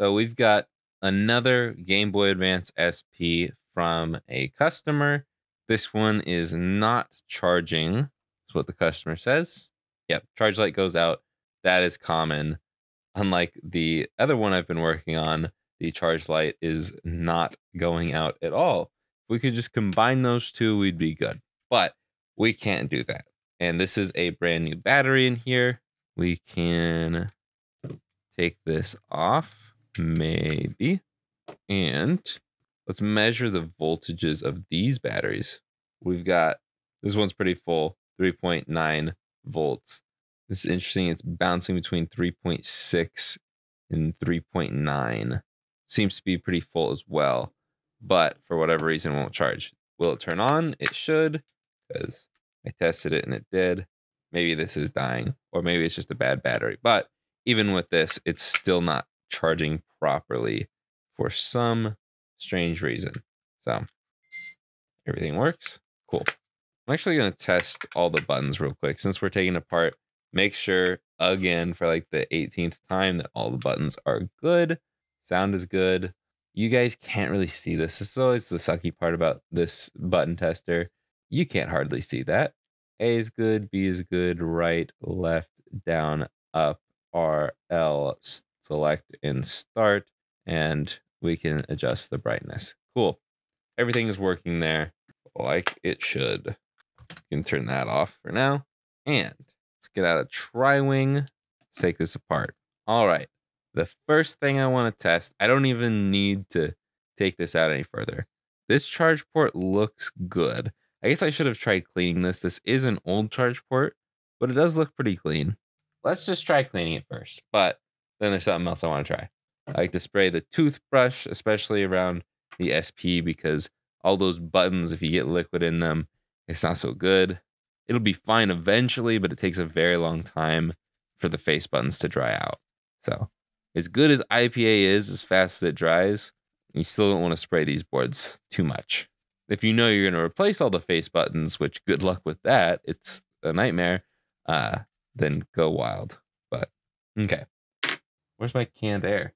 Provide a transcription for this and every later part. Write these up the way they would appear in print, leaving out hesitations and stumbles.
So we've got another Game Boy Advance SP from a customer. This one is not charging. That's what the customer says. Yep, charge light goes out. That is common. Unlike the other one I've been working on, the charge light is not going out at all. If we could just combine those two, we'd be good. But we can't do that. And this is a brand new battery in here. We can take this off, maybe. And let's measure the voltages of these batteries. We've got, this one's pretty full, 3.9 volts. This is interesting. It's bouncing between 3.6 and 3.9. Seems to be pretty full as well, but for whatever reason, it won't charge. Will it turn on? It should, because I tested it and it did. Maybe this is dying, or maybe it's just a bad battery. But even with this, it's still not charging properly for some strange reason. So everything works. Cool. I'm actually going to test all the buttons real quick. Since we're taking it apart, make sure again for like the 18th time that all the buttons are good. Sound is good. You guys can't really see this. This is always the sucky part about this button tester. You can't hardly see that. A is good, B is good, right, left, down, up, R, L, select, and start. And we can adjust the brightness. Cool. Everything is working there like it should. You can turn that off for now. And let's get out of Tri-Wing. Let's take this apart. All right. The first thing I want to test, I don't even need to take this out any further. This charge port looks good. I guess I should have tried cleaning this. This is an old charge port, but it does look pretty clean. Let's just try cleaning it first. But then there's something else I want to try. I like to spray the toothbrush, especially around the SP, because all those buttons, if you get liquid in them, it's not so good. It'll be fine eventually, but it takes a very long time for the face buttons to dry out. So as good as IPA is, as fast as it dries, you still don't want to spray these boards too much. If you know you're going to replace all the face buttons, which good luck with that, it's a nightmare, then go wild. But, okay. Where's my canned air?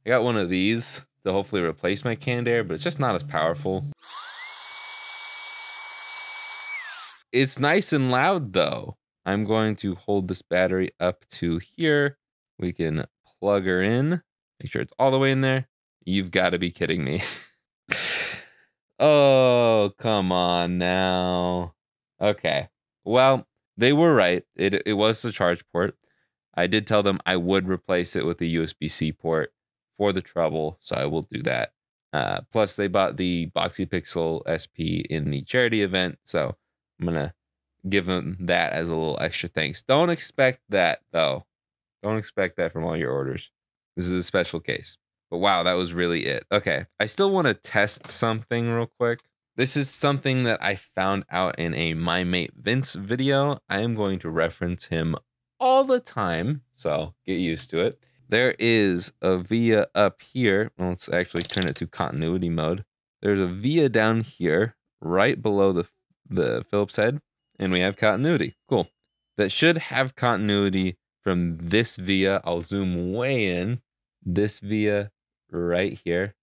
I got one of these to hopefully replace my canned air, but it's just not as powerful. It's nice and loud, though. I'm going to hold this battery up to here. We can plug her in. Make sure it's all the way in there. You've got to be kidding me. Oh, come on now. Okay. Well, they were right. It was the charge port. I did tell them I would replace it with a USB-C port for the trouble, so I will do that. Plus, they bought the Boxy Pixel SP in the charity event, so I'm going to give them that as a little extra thanks. Don't expect that, though. Don't expect that from all your orders. This is a special case. But wow, that was really it. Okay, I still want to test something real quick. This is something that I found out in a My Mate Vince video. I am going to reference him all the time, so get used to it. There is a via up here. Well, let's actually turn it to continuity mode. There's a via down here, right below the Phillips head, and we have continuity. Cool. That should have continuity from this via. I'll zoom way in. This via right here,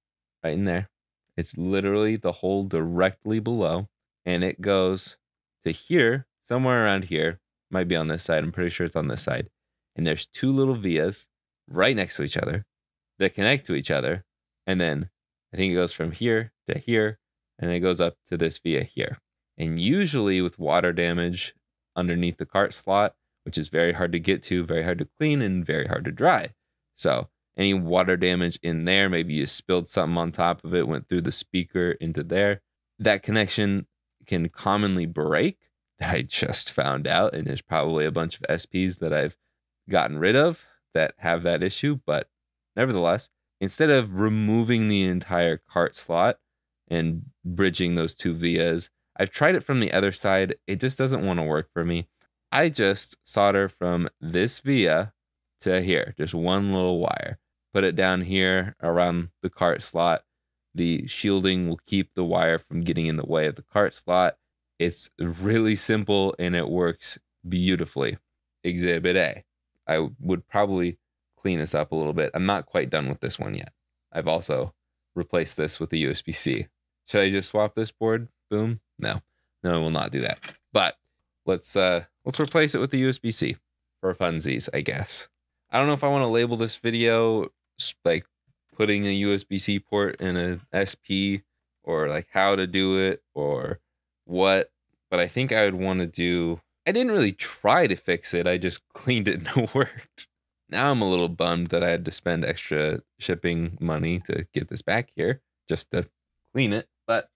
right in there. It's literally the hole directly below, and it goes to here, somewhere around here. Might be on this side. I'm pretty sure it's on this side. And there's two little vias right next to each other that connect to each other. And then I think it goes from here to here, and it goes up to this via here. And usually with water damage underneath the cart slot, which is very hard to get to, very hard to clean, and very hard to dry. So any water damage in there, maybe you spilled something on top of it, went through the speaker into there, that connection can commonly break. I just found out, and there's probably a bunch of SPs that I've gotten rid of that have that issue. But nevertheless, instead of removing the entire cart slot and bridging those two vias, I've tried it from the other side. It just doesn't want to work for me. I just solder from this via to here, just one little wire. Put it down here around the cart slot. The shielding will keep the wire from getting in the way of the cart slot. It's really simple and it works beautifully. Exhibit A. I would probably clean this up a little bit. I'm not quite done with this one yet. I've also replaced this with a USB-C. Should I just swap this board? Boom. No, I will not do that. But let's replace it with the USB-C for funsies, I guess. I don't know if I want to label this video like putting a USB-C port in a SP, or like how to do it or what, but I think I would want to do, I didn't really try to fix it. I just cleaned it and it worked. Now I'm a little bummed that I had to spend extra shipping money to get this back here just to clean it, but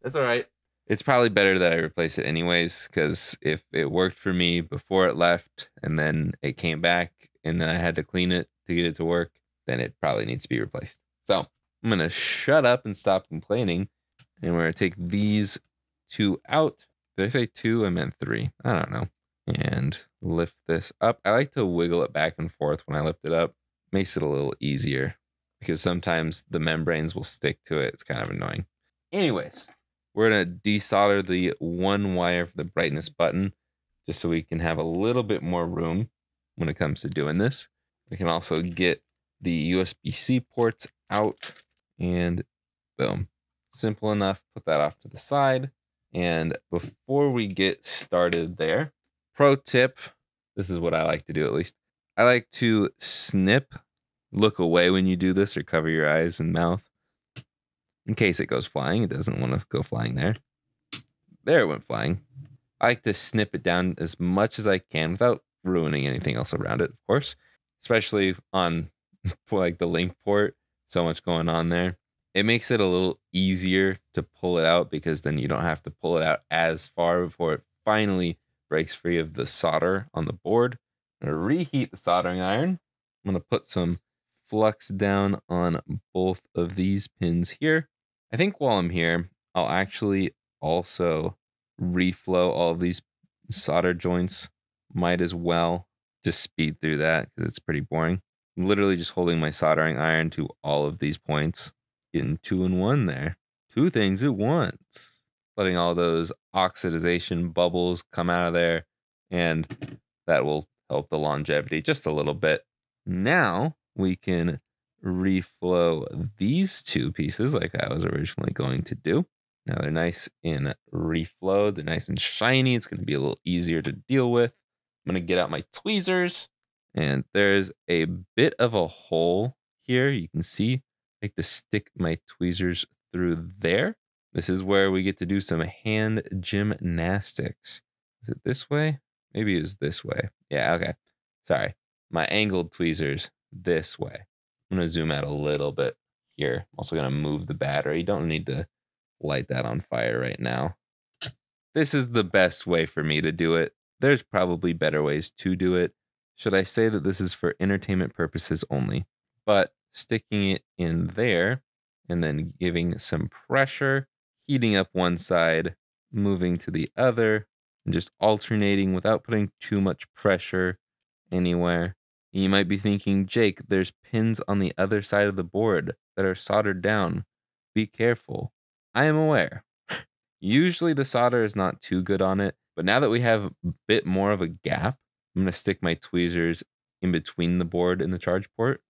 that's all right. It's probably better that I replace it anyways, because if it worked for me before it left and then it came back and then I had to clean it to get it to work, then it probably needs to be replaced. So I'm going to shut up and stop complaining. And we're going to take these two out. Did I say two? I meant three. I don't know. And lift this up. I like to wiggle it back and forth when I lift it up. Makes it a little easier because sometimes the membranes will stick to it. It's kind of annoying. Anyways, we're going to desolder the one wire for the brightness button just so we can have a little bit more room when it comes to doing this. We can also get the USB-C ports out, and boom. Simple enough. Put that off to the side. And before we get started there, pro tip, this is what I like to do at least. I like to snip, look away when you do this, or cover your eyes and mouth in case it goes flying. It doesn't want to go flying there. There it went flying. I like to snip it down as much as I can without ruining anything else around it, of course, especially on like the link port. So much going on there. It makes it a little easier to pull it out because then you don't have to pull it out as far before it finally breaks free of the solder on the board. I'm going to reheat the soldering iron. I'm going to put some flux down on both of these pins here. I think while I'm here, I'll actually also reflow all of these solder joints. Might as well just speed through that because it's pretty boring. I'm literally just holding my soldering iron to all of these points. Getting 2 in 1 there. 2 things at once. Letting all those oxidization bubbles come out of there. And that will help the longevity just a little bit. Now we can reflow these 2 pieces like I was originally going to do. Now they're nice and reflowed. They're nice and shiny. It's going to be a little easier to deal with. I'm going to get out my tweezers. And there's a bit of a hole here. You can see. I like to stick my tweezers through there. This is where we get to do some hand gymnastics. Is it this way? Maybe it was this way. Yeah, okay. Sorry. My angled tweezers this way. I'm going to zoom out a little bit here. I'm also going to move the battery. Don't need to light that on fire right now. This is the best way for me to do it. There's probably better ways to do it. Should I say that this is for entertainment purposes only? But sticking it in there and then giving some pressure, heating up one side, moving to the other, and just alternating without putting too much pressure anywhere. And you might be thinking, Jake, there's pins on the other side of the board that are soldered down. Be careful. I am aware. Usually the solder is not too good on it, but now that we have a bit more of a gap, I'm going to stick my tweezers in between the board and the charge port.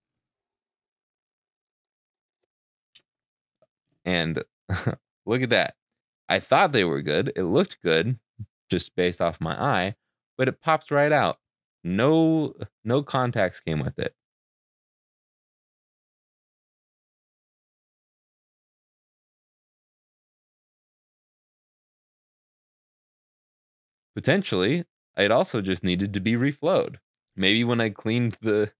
And look at that. I thought they were good. It looked good just based off my eye, but it pops right out. No contacts came with it. Potentially, it also just needed to be reflowed. Maybe when I cleaned the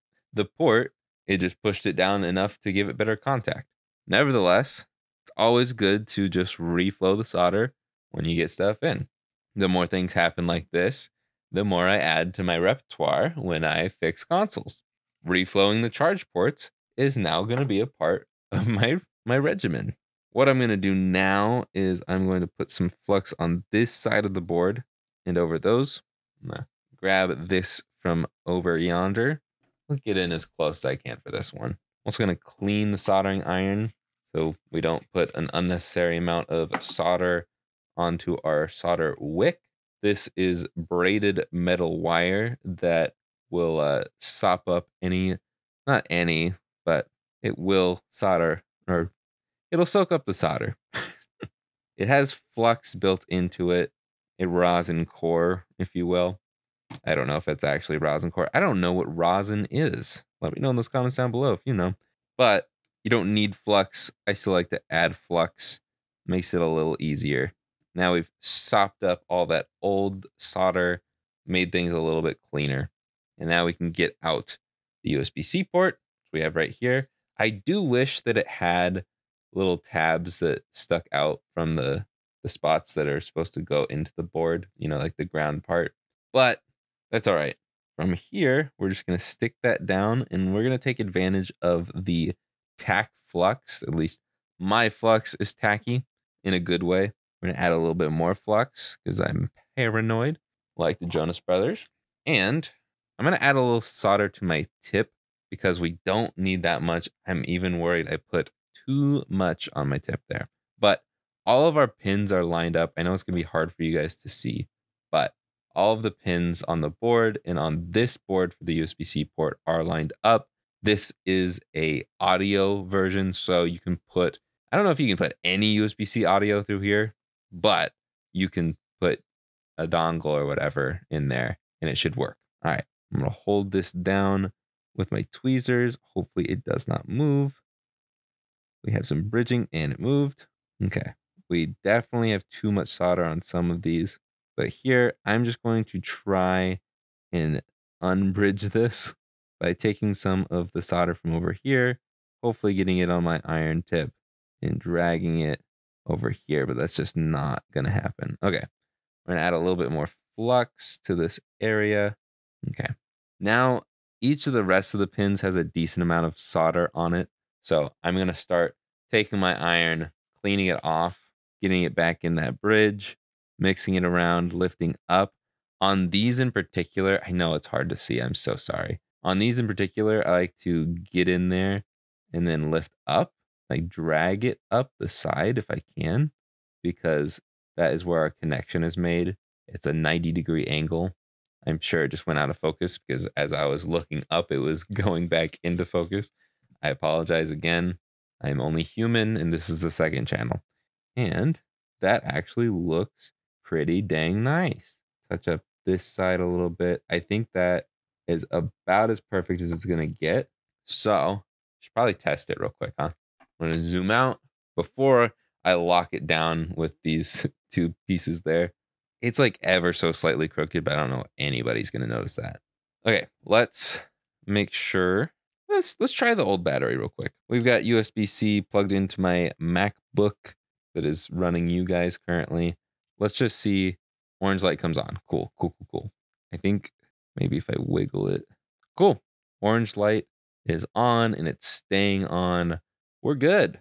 port, it just pushed it down enough to give it better contact. Nevertheless, it's always good to just reflow the solder when you get stuff in. The more things happen like this, the more I add to my repertoire when I fix consoles. Reflowing the charge ports is now going to be a part of my regimen. What I'm going to do now is I'm going to put some flux on this side of the board and over those. I'm going to grab this from over yonder. I'll get in as close as I can for this one. I'm also going to clean the soldering iron so we don't put an unnecessary amount of solder onto our solder wick. This is braided metal wire that will sop up any Not any, but it will solder, or it'll soak up the solder. It has flux built into it, a rosin core, if you will. I don't know if it's actually rosin core. I don't know what rosin is. Let me know in those comments down below if you know. But you don't need flux. I still like to add flux. Makes it a little easier. Now we've sopped up all that old solder, made things a little bit cleaner. And now we can get out the USB-C port, which we have right here. I do wish that it had little tabs that stuck out from the spots that are supposed to go into the board, you know, like the ground part. But that's all right. From here, we're just going to stick that down, and we're going to take advantage of the tack flux. At least my flux is tacky in a good way. We're going to add a little bit more flux because I'm paranoid, like the Jonas Brothers. And I'm going to add a little solder to my tip because we don't need that much. I'm even worried I put too much on my tip there. But all of our pins are lined up. I know it's going to be hard for you guys to see, but all of the pins on the board and on this board for the USB-C port are lined up. This is a audio version, so you can put, I don't know if you can put any USB-C audio through here, but you can put a dongle or whatever in there and it should work. All right, I'm gonna hold this down with my tweezers. Hopefully it does not move. We have some bridging and it moved. Okay, we definitely have too much solder on some of these. But here, I'm just going to try and unbridge this by taking some of the solder from over here, hopefully getting it on my iron tip and dragging it over here, but that's just not going to happen. Okay, we're going to add a little bit more flux to this area. Okay, now each of the rest of the pins has a decent amount of solder on it. So I'm going to start taking my iron, cleaning it off, getting it back in that bridge, mixing it around, lifting up. On these in particular, I know it's hard to see. I'm so sorry. On these in particular, I like to get in there and then lift up, like drag it up the side if I can, because that is where our connection is made. It's a 90-degree angle. I'm sure it just went out of focus because as I was looking up, it was going back into focus. I apologize again. I'm only human and this is the second channel. And that actually looks pretty dang nice. Touch up this side a little bit. I think that is about as perfect as it's gonna get. So should probably test it real quick, huh? I'm gonna zoom out before I lock it down with these two pieces there. It's like ever so slightly crooked, but I don't know if anybody's gonna notice that. Okay, let's make sure. Let's try the old battery real quick. We've got USB-C plugged into my MacBook that is running you guys currently. Let's just see. Orange light comes on. Cool, cool, cool, cool. I think maybe if I wiggle it. Cool. Orange light is on and it's staying on. We're good.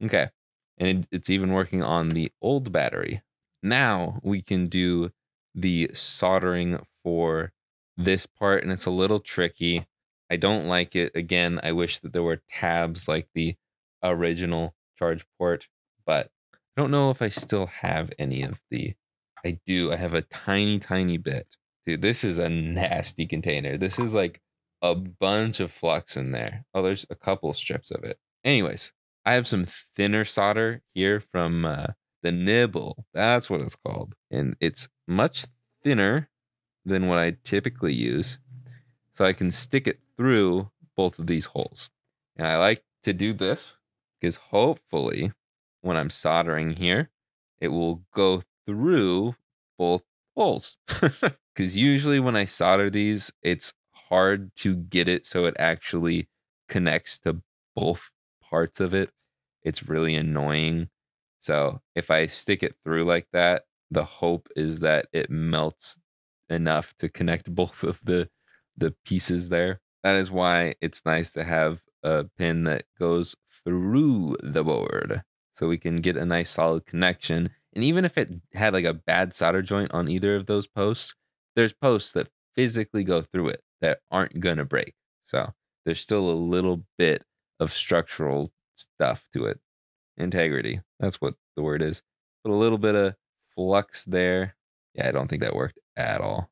Okay. And it's even working on the old battery. Now we can do the soldering for this part, and it's a little tricky. I don't like it. Again, I wish that there were tabs like the original charge port, but I don't know if I still have any of the. I do. I have a tiny, tiny bit. Dude, this is a nasty container. This is like a bunch of flux in there. Oh, there's a couple strips of it. Anyways, I have some thinner solder here from the nibble. That's what it's called. And it's much thinner than what I typically use. So I can stick it through both of these holes. And I like to do this because hopefully when I'm soldering here, it will go through both holes. Because usually when I solder these, it's hard to get it so it actually connects to both parts of it. It's really annoying. So if I stick it through like that, the hope is that it melts enough to connect both of the pieces there. That is why it's nice to have a pin that goes through the board so we can get a nice solid connection. And even if it had like a bad solder joint on either of those posts, there's posts that physically go through it that aren't gonna break. So there's still a little bit of structural stuff to it. Integrity, that's what the word is. Put a little bit of flux there. Yeah, I don't think that worked at all,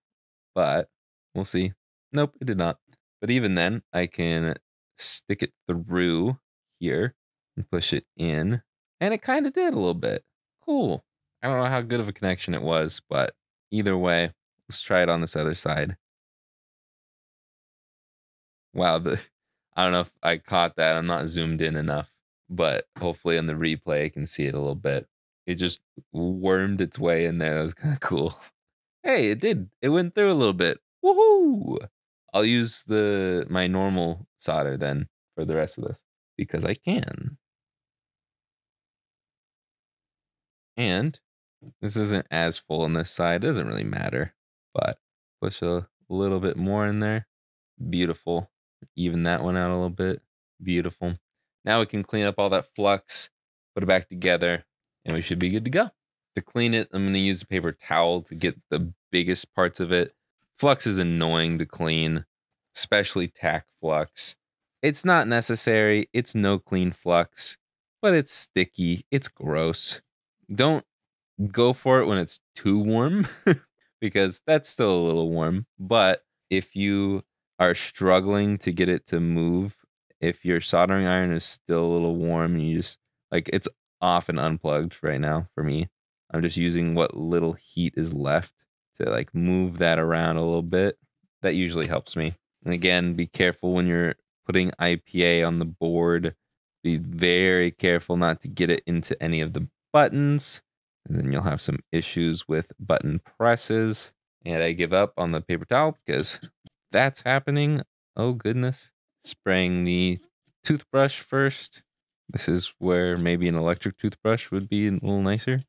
but we'll see. Nope, it did not. But even then, I can stick it through here and push it in. And it kind of did a little bit. Cool. I don't know how good of a connection it was, but either way, let's try it on this other side. Wow, I don't know if I caught that. I'm not zoomed in enough, but hopefully on the replay I can see it a little bit. It just wormed its way in there. That was kind of cool. Hey, it did. It went through a little bit. Woohoo! I'll use my normal solder then for the rest of this because I can. And this isn't as full on this side. It doesn't really matter, but push a little bit more in there. Beautiful. Even that one out a little bit. Beautiful. Now we can clean up all that flux, put it back together, and we should be good to go. To clean it, I'm going to use a paper towel to get the biggest parts of it. Flux is annoying to clean, especially tack flux. It's not necessary. It's no clean flux, but it's sticky. It's gross. Don't go for it when it's too warm because that's still a little warm. But if you are struggling to get it to move, if your soldering iron is still a little warm and you just like it's off and unplugged right now for me. I'm just using what little heat is left to like move that around a little bit. That usually helps me. And again, be careful when you're putting IPA on the board. Be very careful not to get it into any of the buttons. And then you'll have some issues with button presses. And I give up on the paper towel because that's happening. Oh, goodness. Spraying the toothbrush first. This is where maybe an electric toothbrush would be a little nicer.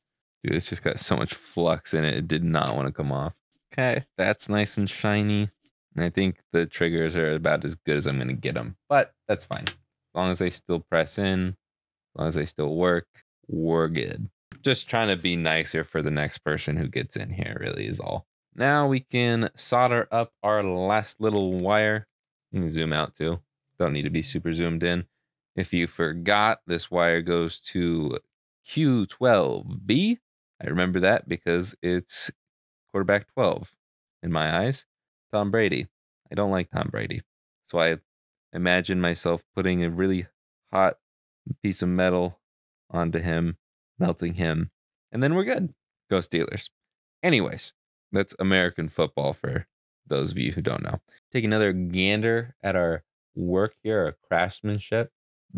Dude, it's just got so much flux in it. It did not want to come off. Okay, that's nice and shiny. And I think the triggers are about as good as I'm going to get them. But that's fine. As long as they still press in, as long as they still work, we're good. Just trying to be nicer for the next person who gets in here, really is all. Now we can solder up our last little wire. You can zoom out too. Don't need to be super zoomed in. If you forgot, this wire goes to Q12B. I remember that because it's quarterback 12 in my eyes. Tom Brady. I don't like Tom Brady. So I imagine myself putting a really hot piece of metal onto him, melting him, and then we're good. Go Steelers. Anyways, that's American football for those of you who don't know. Take another gander at our work here, our craftsmanship.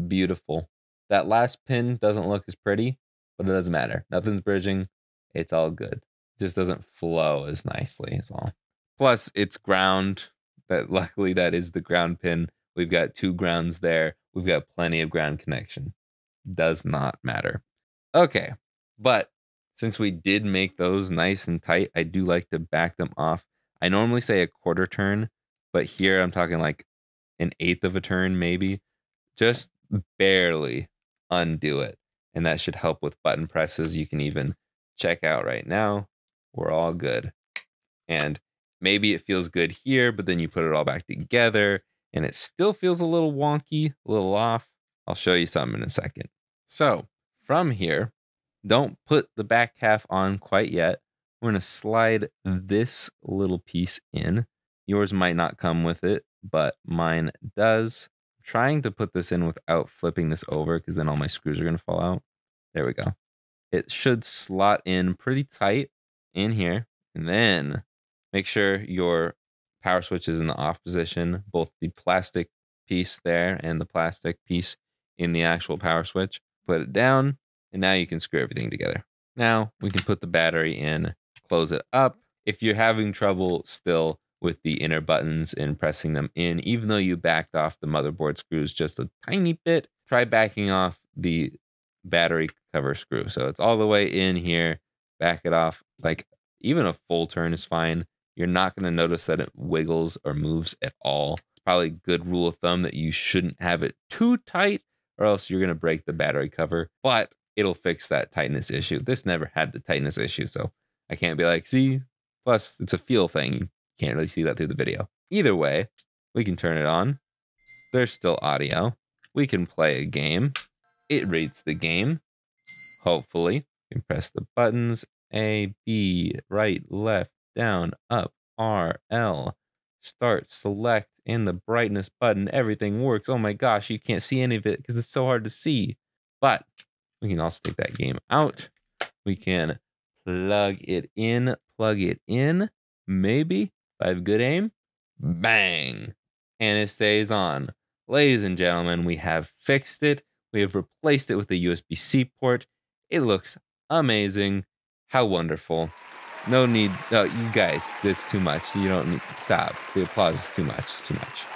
Beautiful. That last pin doesn't look as pretty, but it doesn't matter. Nothing's bridging. It's all good. It just doesn't flow as nicely is all. Plus, it's ground. Luckily, that is the ground pin. We've got 2 grounds there. We've got plenty of ground connection. Does not matter. Okay, but since we did make those nice and tight, I do like to back them off. I normally say a quarter turn, but here I'm talking like an eighth of a turn, maybe. Just barely undo it. And that should help with button presses. You can even check out right now. We're all good. And maybe it feels good here, but then you put it all back together and it still feels a little wonky, a little off. I'll show you something in a second. So from here, don't put the back half on quite yet. We're going to slide this little piece in. Yours might not come with it, but mine does. I'm trying to put this in without flipping this over because then all my screws are going to fall out. There we go. It should slot in pretty tight in here. And then make sure your power switch is in the off position, both the plastic piece there and the plastic piece in the actual power switch. Put it down, and now you can screw everything together. Now we can put the battery in, close it up. If you're having trouble still with the inner buttons and pressing them in, even though you backed off the motherboard screws just a tiny bit, try backing off the battery cover screw. So it's all the way in here, back it off. Like even a full turn is fine. You're not going to notice that it wiggles or moves at all. Probably a good rule of thumb that you shouldn't have it too tight or else you're going to break the battery cover, but it'll fix that tightness issue. This never had the tightness issue, so I can't be like, see, plus it's a feel thing. You can't really see that through the video. Either way, we can turn it on. There's still audio. We can play a game. It reads the game. Hopefully, we can press the buttons A, B, right, left, down, up, R, L. start, select, and the brightness button. Everything works. Oh my gosh, you can't see any of it because it's so hard to see. But we can also take that game out. We can plug it in, maybe, if I have good aim. Bang! And it stays on. Ladies and gentlemen, we have fixed it. We have replaced it with a USB-C port. It looks amazing. How wonderful. No need, you guys, this is too much. You don't need, stop. The applause is too much. It's too much.